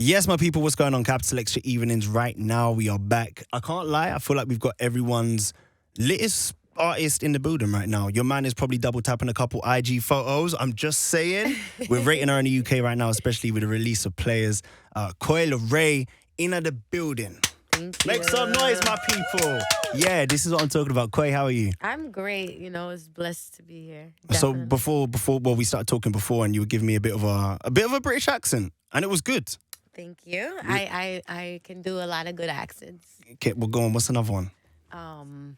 Yes, my people, what's going on? Capital XTRA Evenings right now. We are back. I can't lie, I feel like we've got everyone's latest artist in the building right now. Your man is probably double tapping a couple IG photos. I'm just saying. We're rating her in the UK right now, especially with the release of players. Coi Leray in the building. Make some noise, my people. Yeah, this is what I'm talking about. Coi, how are you? I'm great. You know, it's blessed to be here. So Definitely. before, well, we started talking before, and you were giving me a bit of a British accent, and it was good. Thank you. I can do a lot of good accents. Okay, we'll go on. What's another one?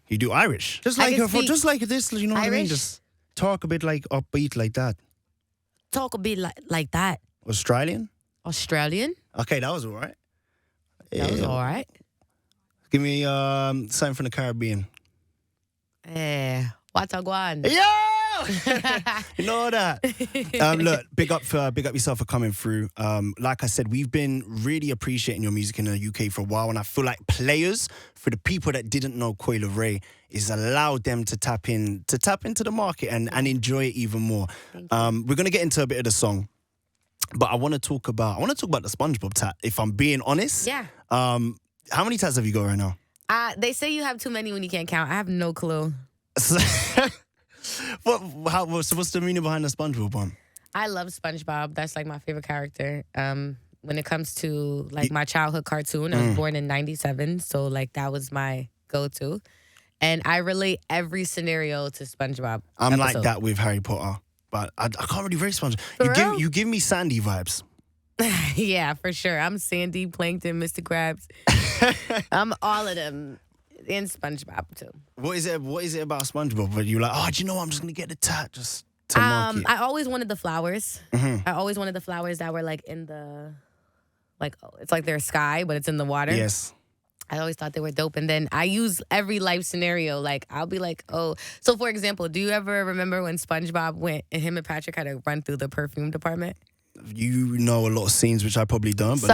You do Irish, just I like can speak just like this. You know what I mean? Irish. Just talk a bit like upbeat like that. Talk a bit like that. Australian. Australian. Okay, that was all right. That was all right. Give me something from the Caribbean. What's a guan? Yo! You know that. Look, big up yourself for coming through. Like I said, we've been really appreciating your music in the UK for a while, and I feel like players, for the people that didn't know Coi Leray, is allowed them to tap into the market and enjoy it even more. We're gonna get into a bit of the song, but I want to talk about the SpongeBob tat. If I'm being honest, Yeah. How many tats have you got right now? They say you have too many when you can't count. I have no clue. What's the meaning behind the SpongeBob one? I love SpongeBob. That's like my favorite character. When it comes to like my childhood cartoon, I was born in '97, so like that was my go-to, and I relate every scenario to SpongeBob. I'm episode. like that with Harry Potter, but I can't really rate SpongeBob. For You give me Sandy vibes. Yeah, for sure. I'm Sandy, Plankton, Mr. Krabs. I'm all of them in SpongeBob too. What is it about SpongeBob? But you're like, oh, do you know what? I'm just gonna get the tat just to mark it. I always wanted the flowers. I always wanted the flowers that were like in the, like, it's like their sky, but it's in the water. Yes. I always thought they were dope. And then I use every life scenario. Like, I'll be like, oh. So, for example, do you ever remember when SpongeBob went and him and Patrick had to run through the perfume department? You know a lot of scenes which I probably don't. But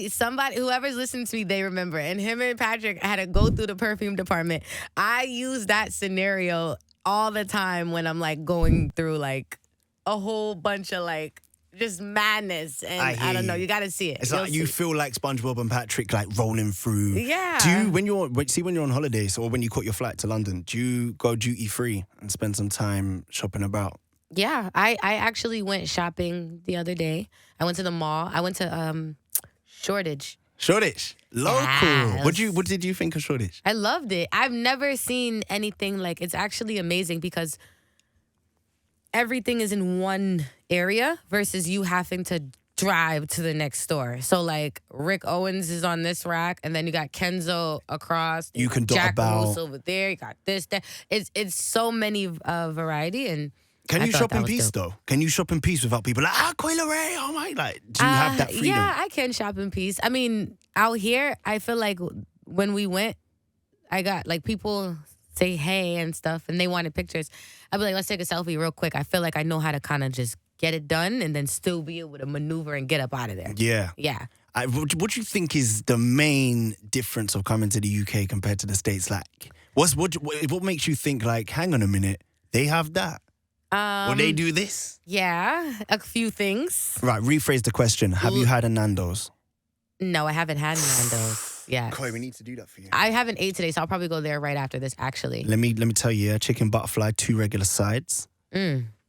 Somebody, whoever's listening to me, they remember. And him and Patrick had to go through the perfume department. I use that scenario all the time when I'm like going through like a whole bunch of like just madness. And I don't know, you got to see it. It's like you feel like SpongeBob and Patrick like rolling through. Yeah. Do you when you're on holidays or when you caught your flight to London? Do you go duty free and spend some time shopping about? Yeah, I actually went shopping the other day. I went to the mall. I went to Shoreditch. Shoreditch, local. Yes. What did you think of Shoreditch? I loved it. I've never seen anything like, it's actually amazing because everything is in one area versus you having to drive to the next store. So like Rick Owens is on this rack, and then you got Kenzo across. You can dot Jack about Moose over there. You got this, that. It's so many variety. And can I you thought shop that in was peace dope. though? Can you shop in peace without people like Coi Leray? Oh my! Like, do you have that freedom? Yeah, I can shop in peace. I mean, out here, I feel like when we went, I got like people say hey and stuff, and they wanted pictures. I'd be like, let's take a selfie real quick. I feel like I know how to kind of just get it done and then still be able to maneuver and get up out of there. Yeah. Yeah. What do you think is the main difference of coming to the UK compared to the States? Like, what makes you think like, hang on a minute, they have that? Or they do this? Yeah, a few things. Right, rephrase the question. Have you had a Nando's? No, I haven't had Nando's yet. Coi, we need to do that for you. I haven't ate today, so I'll probably go there right after this, actually. Let me tell you, yeah, chicken butterfly, 2 regular sides,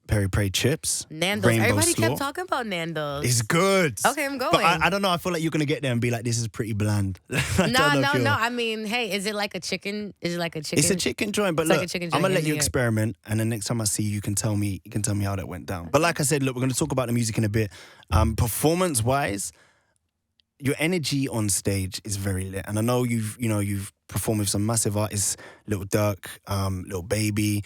peri-peri chips, Nando's. rainbow Everybody slaw. kept talking about Nando's. It's good. Okay, I'm going. But I don't know. I feel like you're going to get there and be like, this is pretty bland. No. I mean, hey, is it like a chicken? Is it like a chicken? It's a chicken joint, but It's look, like a chicken I'm joint gonna let in you New York. experiment, and then next time I see you, you can tell me how that went down. But like I said, look, we're gonna talk about the music in a bit. Performance-wise, your energy on stage is very lit, and I know you've performed with some massive artists, Lil Durk, Lil Baby.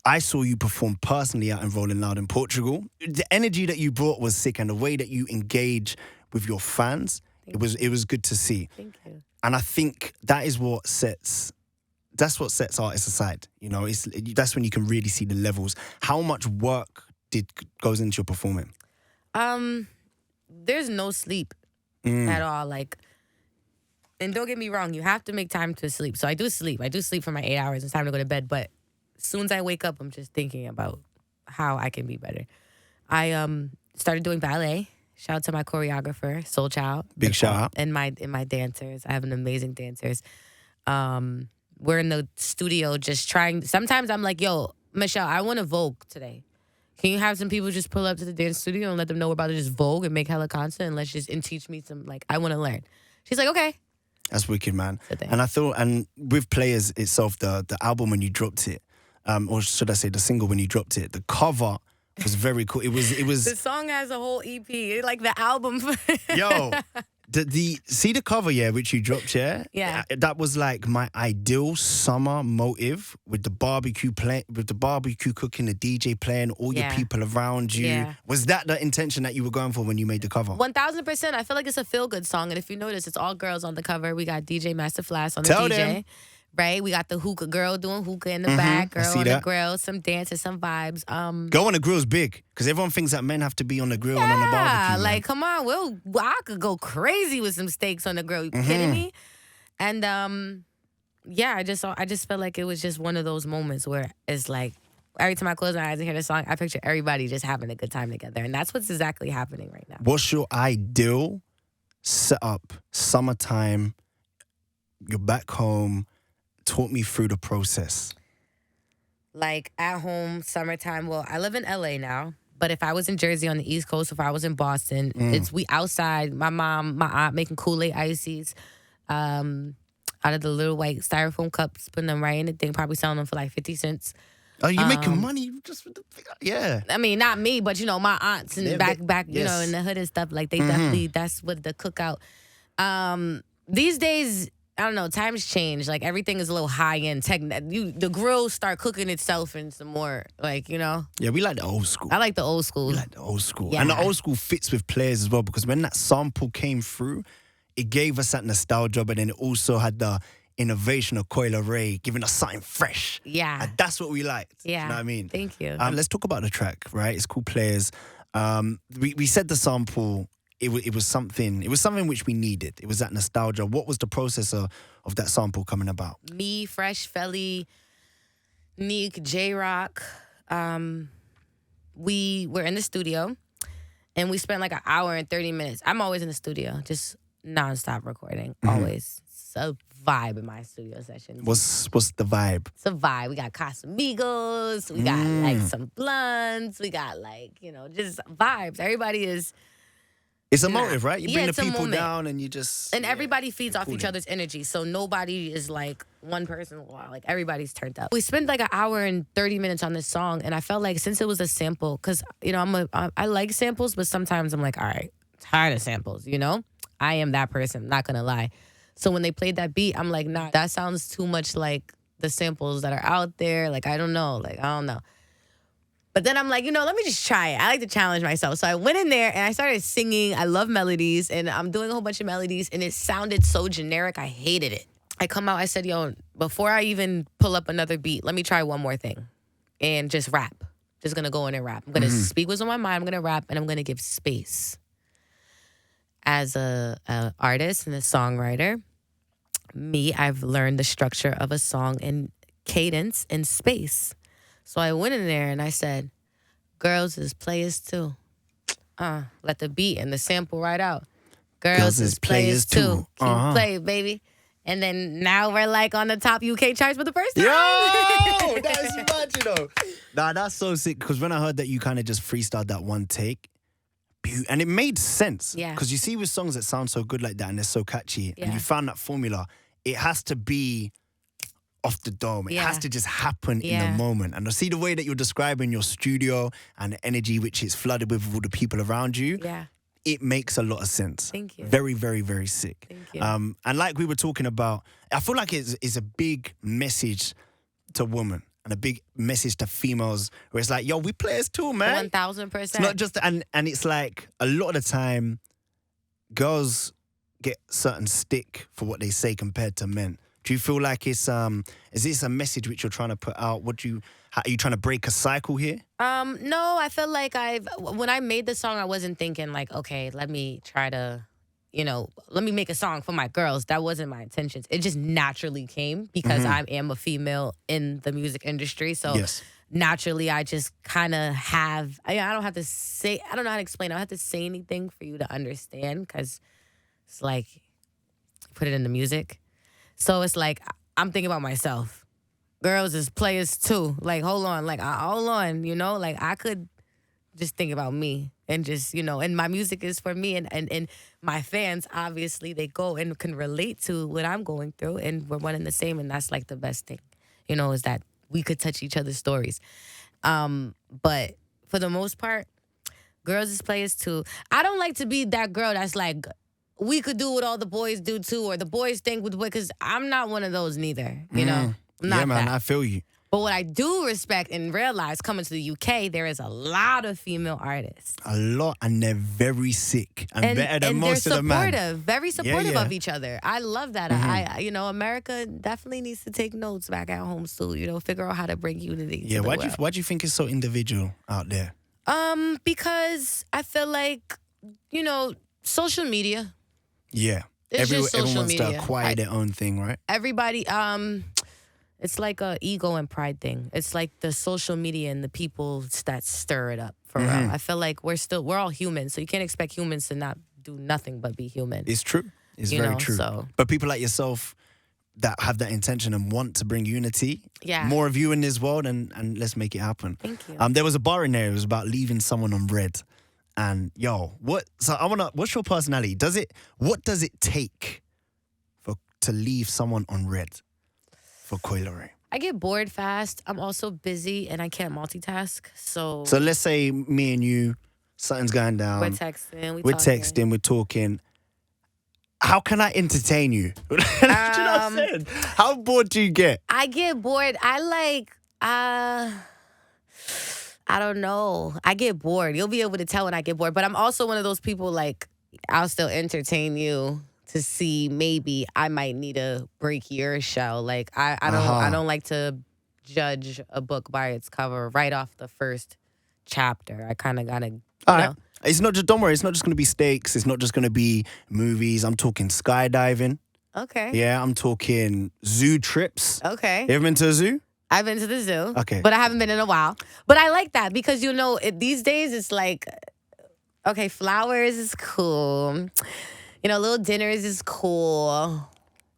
I saw you perform personally out in Rolling Loud in Portugal. The energy that you brought was sick, and the way that you engage with your fans, it was good to see. Thank you. And I think that's what sets artists aside. You know, that's when you can really see the levels. How much work goes into your performing? There's no sleep at all. Like, and don't get me wrong, you have to make time to sleep. So I do sleep. I do sleep for my 8 hours. It's time to go to bed. But as soon as I wake up, I'm just thinking about how I can be better. I started doing ballet. Shout out to my choreographer, Soul Child. Big shout out. And my dancers. I have an amazing dancers. We're in the studio just trying. Sometimes I'm like, yo, Michelle, I want to Vogue today. Can you have some people just pull up to the dance studio and let them know we're about to just Vogue and make hella content and teach me some, like, I want to learn. She's like, okay. That's wicked, man. And I thought, and with Players itself, the album when you dropped it, or should I say the single when you dropped it, the cover was very cool. It was. The song has a whole EP, like the album. Yo, see the cover, yeah, which you dropped, yeah? Yeah. That was like my ideal summer motive with the barbecue cooking, the DJ playing, all your people around you. Yeah. Was that the intention that you were going for when you made the cover? 1000%. I feel like it's a feel-good song. And if you notice, it's all girls on the cover. We got DJ Master Flash on the DJ. Them. Right? We got the hookah girl doing hookah in the back, girl on the grill, some dances, some vibes. Go on the grill's big, because everyone thinks that men have to be on the grill and on the barbecue. Like, come on, I could go crazy with some steaks on the grill. You kidding me? And I just felt like it was just one of those moments where it's like every time I close my eyes and hear the song, I picture everybody just having a good time together, and that's what's exactly happening right now. What's your ideal setup? Summertime, you're back home. Talk me through the process. Like at home, summertime. Well, I live in LA now, but if I was in Jersey on the East Coast, if I was in Boston, we outside. My mom, my aunt making Kool-Aid ices out of the little white styrofoam cups, putting them right in the thing, probably selling them for like 50 cents. Oh, you making money just with the yeah. I mean, not me, but my aunts in the back, yes. in the hood and stuff. Like they definitely, that's what the cookout. These days, I don't know, times change. Like everything is a little high end tech. The grill start cooking itself and some more, like, Yeah, we like the old school. I like the old school. We like the old school. Yeah. And the old school fits with Players as well, because when that sample came through, it gave us that nostalgia, but then it also had the innovation of Coi Leray, giving us something fresh. Yeah. And that's what we liked. Yeah. You know what I mean? Thank you. Let's talk about the track, right? It's called Players. We said the sample. It was something which we needed. It was that nostalgia. What was the process of that sample coming about? Me, Fresh, Felly, Neek, J-Rock. We were in the studio and we spent like an hour and 30 minutes. I'm always in the studio, just nonstop recording. Always. It's a vibe in my studio sessions. What's the vibe? It's a vibe. We got Casamigos. We got like some blunts. We got like, just vibes. Everybody is... It's a motive, right? You bring the it's a people moment. down and you just... And everybody feeds off each other's energy. So nobody is like one person. Wow, like everybody's turned up. We spent like an hour and 30 minutes on this song. And I felt like since it was a sample, because, I like samples, but sometimes I'm like, all right, tired of samples, I am that person, not going to lie. So when they played that beat, I'm like, nah, that sounds too much like the samples that are out there. Like, I don't know. But then I'm like, let me just try it. I like to challenge myself. So I went in there and I started singing. I love melodies and I'm doing a whole bunch of melodies and it sounded so generic. I hated it. I come out, I said, before I even pull up another beat, let me try one more thing and just rap. Just gonna go in and rap. I'm gonna speak what's on my mind. I'm gonna rap and I'm gonna give space. As a artist and a songwriter, I've learned the structure of a song and cadence and space. So I went in there and I said, girls is players too. Let the beat and the sample right out. Girls is players too. Keep play, baby. And then now we're like on the top UK charts for the first time. Yo, that is mad, Nah, that's so sick. Because when I heard that you kind of just freestyled that one take, and it made sense. Yeah. Because you see with songs that sound so good like that and they're so catchy, and you found that formula, it has to be off the dome. It has to just happen in the moment. And I see the way that you're describing your studio and the energy which is flooded with all the people around you. Yeah. It makes a lot of sense. Thank you. Very, very, very sick. Thank you. And like we were talking about, I feel like it's a big message to women and a big message to females where it's like, yo, we players too, man. 1000%. It's not just, and it's like a lot of the time, girls get certain stick for what they say compared to men. Do you feel like is this a message which you're trying to put out? Are you trying to break a cycle here? No, I feel like when I made the song, I wasn't thinking like, okay, let me try to, let me make a song for my girls. That wasn't my intentions. It just naturally came because I am a female in the music industry. So naturally I just kind of have. I don't have to say. I don't know how to explain. I don't have to say anything for you to understand because it's like put it in the music. So it's like I'm thinking about myself. Girls is players too. Like hold on, you know. Like I could just think about me and just, you know, and my music is for me and my fans, obviously, they go and can relate to what I'm going through and we're one and the same. And that's like the best thing, you know, is that we could touch each other's stories. But for the most part, girls is players too. I don't like to be that girl that's like, we could do what all the boys do too, or the boys think with boys, because I'm not one of those neither, you know? I'm not yeah, man, that. I feel you. But what I do respect and realize coming to the UK, there is a lot of female artists. A lot, and they're very sick and better than most of the men. They're supportive, very supportive Yeah. of each other. I love that. I, you know, America definitely needs to take notes back at home too. You know, figure out how to bring unity. Yeah, to the why world. do you think it's so individual out there? Because I feel like, you know, social media. Yeah, It's just social everyone wants to media. acquire their own thing, right? Everybody, it's like a ego and pride thing. It's like the social media and the people that stir it up for real. I feel like we're all humans, so you can't expect humans to not do nothing but be human. It's true. It's You very know, true. so- But people like yourself that have that intention and want to bring unity, Yeah. more of you in this world, and let's make it happen. Thank you. There was a bar in there. It was about leaving someone on red. And what's your personality? What does it take to leave someone on red for Coi Leray? I get bored fast. I'm also busy and I can't multitask. So So let's say me and you, something's going down. we're texting. We're texting, we're talking. How can I entertain you? Do you know what I'm saying? How bored do you get? I get bored. I don't know. I get bored. You'll be able to tell when I get bored. But I'm also one of those people, like, I'll still entertain you to see maybe I might need to break your shell. Like, I don't like to judge a book by its cover right off the first chapter. I kind of got to, you All know. right. It's not just, don't worry, it's not just going to be steaks. It's not just going to be movies. I'm talking skydiving. Okay. Yeah, I'm talking zoo trips. Okay. You ever been to a zoo? I've been to the zoo. Okay. But I haven't been in a while. But I like that because, you know, these days it's like, okay, flowers is cool. You know, little dinners is cool.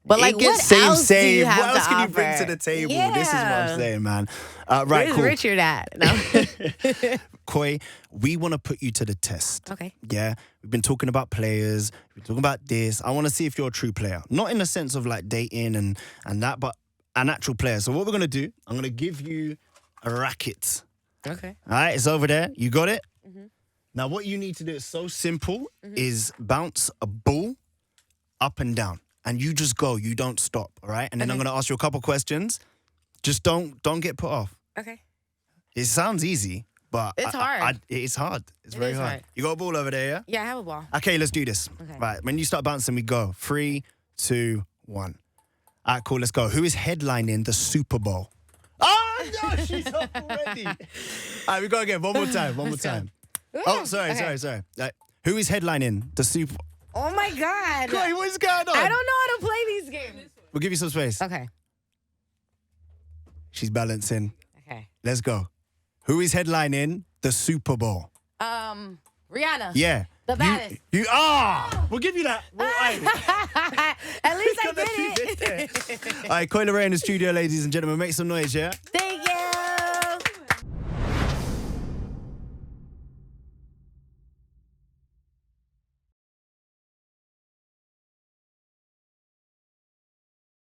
But like, It gets what else do you same. have What else to can you offer? bring to the table? Yeah. This is what I'm saying, man. Right, Where's cool. Richard at? No. Coi, we want to put you to the test. Okay. Yeah, we've been talking about players. We've been talking about this. I want to see if you're a true player. Not in the sense of like dating and that, but an actual player. So what we're going to do, I'm going to give you a racket. Okay. All right, it's over there. You got it? Mm-hmm. Now, what you need to do is so simple, is bounce a ball up and down. And you just go. You don't stop, all right? And then I'm Okay. going to ask you a couple questions. Just don't get put off. Okay. It sounds easy, but It's hard. It's hard. It's very is hard. hard. You got a ball over there, yeah? Yeah, I have a ball. Okay, let's do this. Okay. Right, when you start bouncing, we go. 3, 2, 1. All right, cool, let's go. Who is headlining the Super Bowl? Oh, no, she's up already. All right, we go again. One more time, Let's go. Oh, sorry. Who is headlining the Super Bowl? Oh my God. Coi, what is going on? I don't know how to play these games. We'll give you some space. Okay. She's balancing. Okay. Let's go. Who is headlining the Super Bowl? Rihanna. Yeah. The baddest. We'll give you that. Well, At least I gonna did keep it. it there. All right, Coi Leray in the studio, ladies and gentlemen. Make some noise, yeah? Thank